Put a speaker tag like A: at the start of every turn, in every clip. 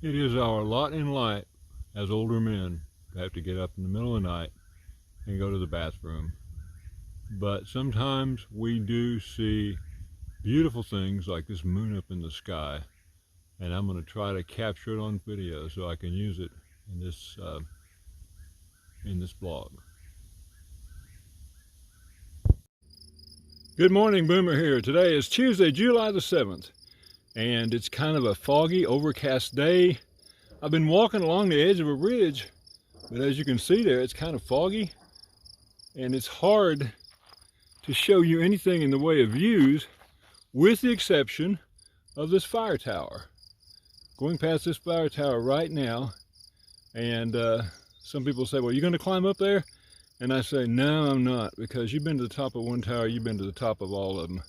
A: It is our lot in life as older men to have to get up in the middle of the night and go to the bathroom. But sometimes we do see beautiful things like this moon up in the sky, and I'm going to try to capture it on video so I can use it in this blog. Good morning, Boomer here. Today is Tuesday, July the 7th, and it's kind of a foggy, overcast day. I've been walking along the edge of a ridge, but as you can see there, it's kind of foggy, and it's hard to show you anything in the way of views, with the exception of this fire tower. Going past this fire tower right now, and some people say, well, you're going to climb up there? And I say, no, I'm not, because you've been to the top of one tower, you've been to the top of all of them.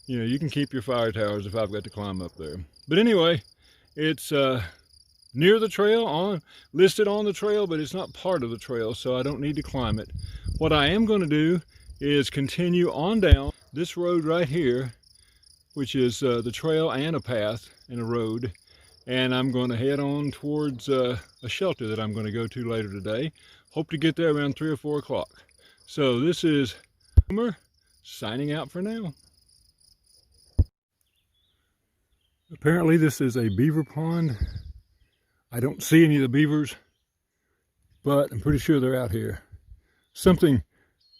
A: You know, you can keep your fire towers if I've got to climb up there. But anyway, it's near the trail, listed on the trail, but it's not part of the trail, so I don't need to climb it. What I am going to do is continue on down this road right here, which is the trail and a path and a road. And I'm going to head on towards a shelter that I'm going to go to later today. Hope to get there around 3 or 4 o'clock. So this is Boomer signing out for now. Apparently this is a beaver pond. I don't see any of the beavers, but I'm pretty sure they're out here. Something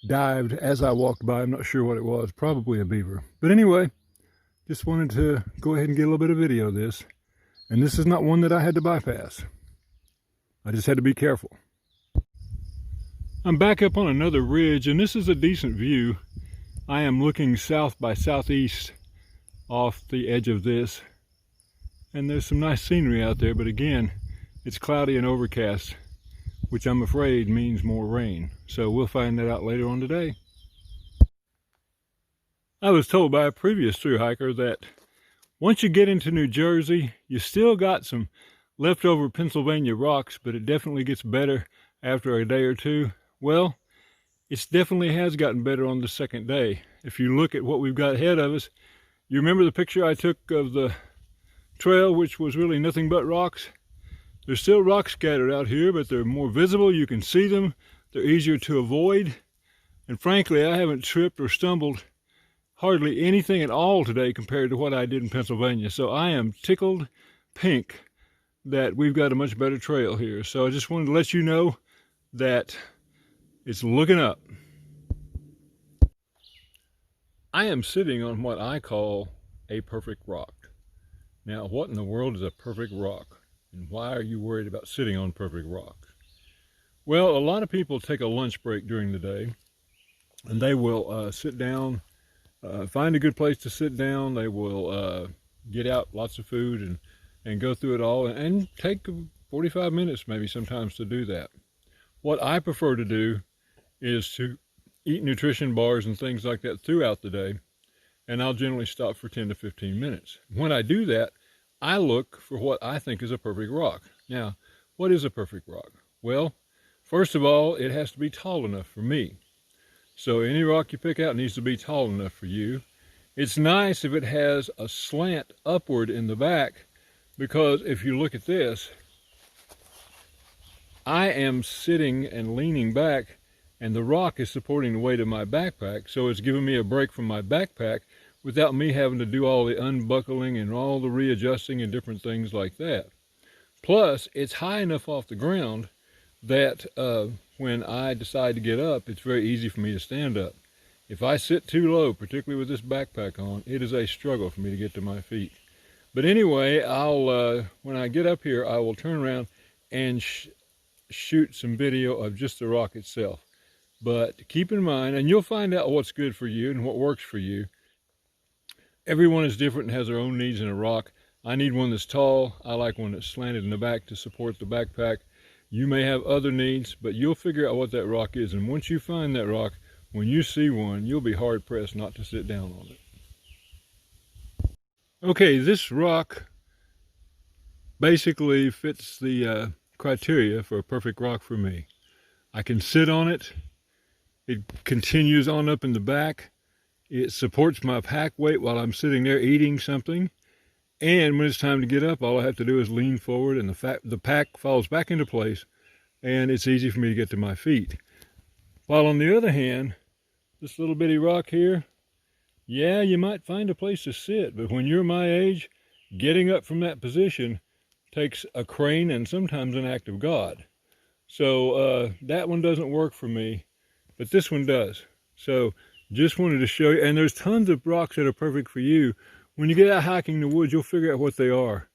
A: dived as I walked by. I'm not sure what it was. Probably a beaver. But anyway, just wanted to go ahead and get a little bit of video of this. And this is not one that I had to bypass. I just had to be careful. I'm back up on another ridge, and this is a decent view. I am looking south by southeast off the edge of this. And there's some nice scenery out there, but again, it's cloudy and overcast, which I'm afraid means more rain. So we'll find that out later on today. I was told by a previous thru hiker that once you get into New Jersey, you still got some leftover Pennsylvania rocks, but it definitely gets better after a day or two. Well, it definitely has gotten better on the second day. If you look at what we've got ahead of us, you remember the picture I took of the trail, which was really nothing but rocks? There's still rocks scattered out here, but they're more visible. You can see them. They're easier to avoid. And frankly, I haven't tripped or stumbled hardly anything at all today compared to what I did in Pennsylvania. So I am tickled pink that we've got a much better trail here. So I just wanted to let you know that it's looking up. I am sitting on what I call a perfect rock. Now, what in the world is a perfect rock? And why are you worried about sitting on perfect rocks? Well, a lot of people take a lunch break during the day, and they will sit down, find a good place to sit down. They will get out lots of food and go through it all, and take 45 minutes maybe sometimes to do that. What I prefer to do is to eat nutrition bars and things like that throughout the day, and I'll generally stop for 10 to 15 minutes. When I do that, I look for what I think is a perfect rock. Now, what is a perfect rock? Well, first of all, it has to be tall enough for me. So any rock you pick out needs to be tall enough for you. It's nice if it has a slant upward in the back, because if you look at this, I am sitting and leaning back, and the rock is supporting the weight of my backpack, so it's giving me a break from my backpack without me having to do all the unbuckling and all the readjusting and different things like that. Plus, it's high enough off the ground that when I decide to get up, it's very easy for me to stand up. If I sit too low, particularly with this backpack on, it is a struggle for me to get to my feet. But anyway, when I get up here, I will turn around and shoot some video of just the rock itself. But keep in mind, and you'll find out what's good for you and what works for you. Everyone is different and has their own needs in a rock. I need one that's tall. I like one that's slanted in the back to support the backpack. You may have other needs, but you'll figure out what that rock is. And once you find that rock, when you see one, you'll be hard pressed not to sit down on it. Okay, this rock basically fits the criteria for a perfect rock for me. I can sit on it. It continues on up in the back. It supports my pack weight while I'm sitting there eating something. And when it's time to get up, all I have to do is lean forward and the pack falls back into place, and it's easy for me to get to my feet. While on the other hand, this little bitty rock here, yeah, you might find a place to sit, but when you're my age, getting up from that position takes a crane and sometimes an act of God. So that one doesn't work for me, but this one does. So just wanted to show you, and there's tons of rocks that are perfect for you. When you get out hiking in the woods, you'll figure out what they are.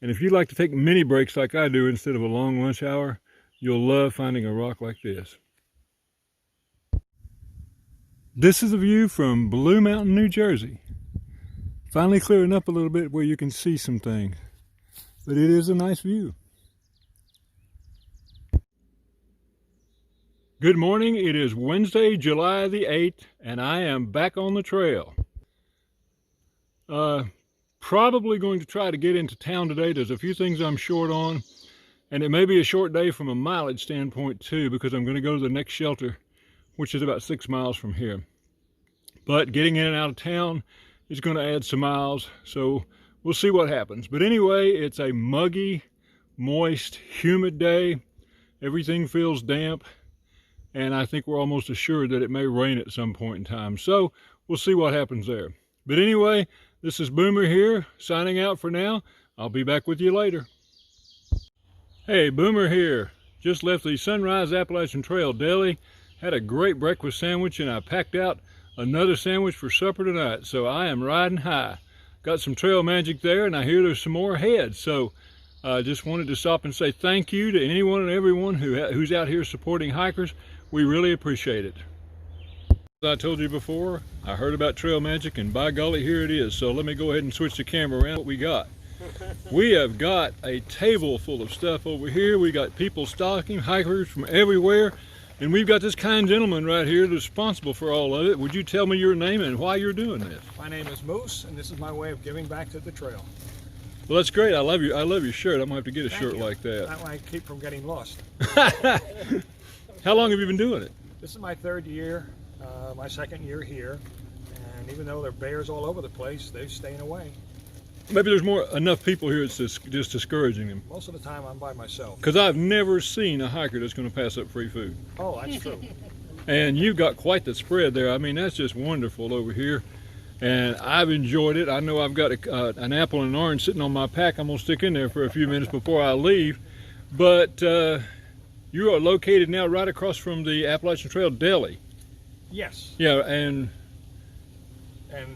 A: And if you like to take mini breaks like I do instead of a long lunch hour, you'll love finding a rock like this. This is a view from Blue Mountain, New Jersey. Finally clearing up a little bit where you can see some things. But it is a nice view. Good morning. It is Wednesday, July the 8th, and I am back on the trail. Probably going to try to get into town today. There's a few things I'm short on, and it may be a short day from a mileage standpoint too, because I'm going to go to the next shelter, which is about 6 miles from here. But getting in and out of town is going to add some miles, so we'll see what happens. But anyway, it's a muggy, moist, humid day. Everything feels damp, and I think we're almost assured that it may rain at some point in time. So we'll see what happens there. But anyway, this is Boomer here, signing out for now. I'll be back with you later. Hey, Boomer here. Just left the Sunrise Appalachian Trail Deli. Had a great breakfast sandwich, and I packed out another sandwich for supper tonight. So I am riding high. Got some trail magic there, and I hear there's some more ahead. So I just wanted to stop and say thank you to anyone and everyone who's out here supporting hikers. We really appreciate it. As I told you before, I heard about trail magic, and by golly, here it is. So let me go ahead and switch the camera around. What we got? We have got a table full of stuff over here. We got people stocking, hikers from everywhere, and we've got this kind gentleman right here that's responsible for all of it. Would you tell me your name and why you're doing this?
B: My name is Moose, and this is my way of giving back to the trail.
A: Well, that's great. I love your shirt. I'm gonna have to get a shirt like that.
B: That way I keep from getting lost.
A: How long have you been doing it?
B: This is my 3rd year, my 2nd year here, and even though there are bears all over the place, they're staying away.
A: Maybe there's enough people here it's just discouraging them.
B: Most of the time I'm by myself.
A: Because I've never seen a hiker that's going to pass up free food.
B: Oh, that's true.
A: And you've got quite the spread there. I mean, that's just wonderful over here. And I've enjoyed it. I know I've got an apple and an orange sitting on my pack. I'm going to stick in there for a few minutes before I leave. But you are located now right across from the Appalachian Trail Deli.
B: Yes.
A: Yeah, and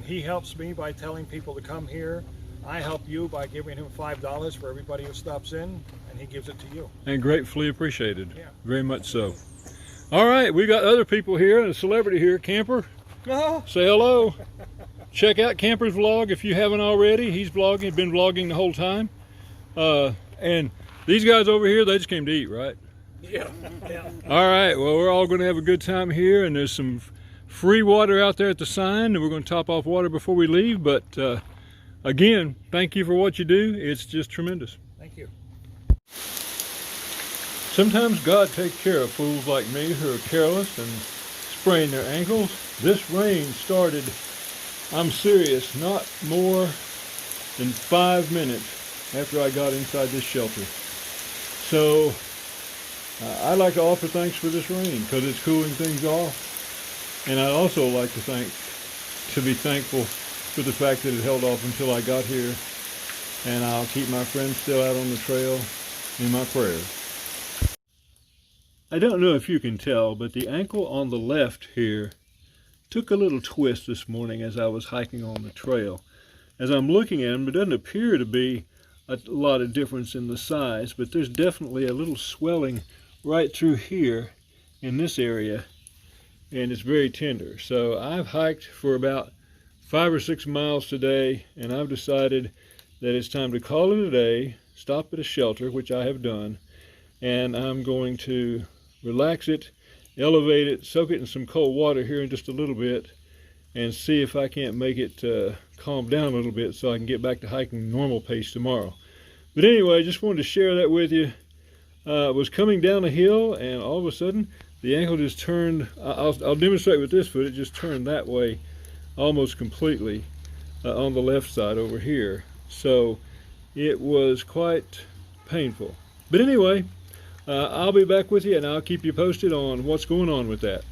B: he helps me by telling people to come here. I help you by giving him $5 for everybody who stops in, and he gives it to you.
A: And gratefully appreciated.
B: Yeah.
A: Very much so. All right, we got other people here, and a celebrity here, Camper. Say hello. Check out Camper's vlog if you haven't already. He's vlogging, he's been vlogging the whole time. And these guys over here, they just came to eat, right?
B: Yeah.
A: All right, well, we're all going to have a good time here, and there's some free water out there at the sign, and we're going to top off water before we leave. But again, thank you for what you do. It's just tremendous.
B: Thank you.
A: Sometimes God takes care of fools like me who are careless and sprain their ankles. This rain started, I'm serious, not more than 5 minutes after I got inside this shelter. So I'd like to offer thanks for this rain because it's cooling things off. And I'd also like to be thankful for the fact that it held off until I got here. And I'll keep my friends still out on the trail in my prayers. I don't know if you can tell, but the ankle on the left here took a little twist this morning as I was hiking on the trail. As I'm looking at them, it doesn't appear to be a lot of difference in the size, but there's definitely a little swelling right through here in this area, and it's very tender. So I've hiked for about 5 or 6 miles today, and I've decided that it's time to call it a day, stop at a shelter, which I have done, and I'm going to relax it, elevate it, soak it in some cold water here in just a little bit, and see if I can't make it calm down a little bit so I can get back to hiking normal pace tomorrow. But anyway, just wanted to share that with you. I was coming down a hill, and all of a sudden the ankle just turned. I'll demonstrate with this foot. It just turned that way almost completely on the left side over here. So it was quite painful. But anyway, I'll be back with you and I'll keep you posted on what's going on with that.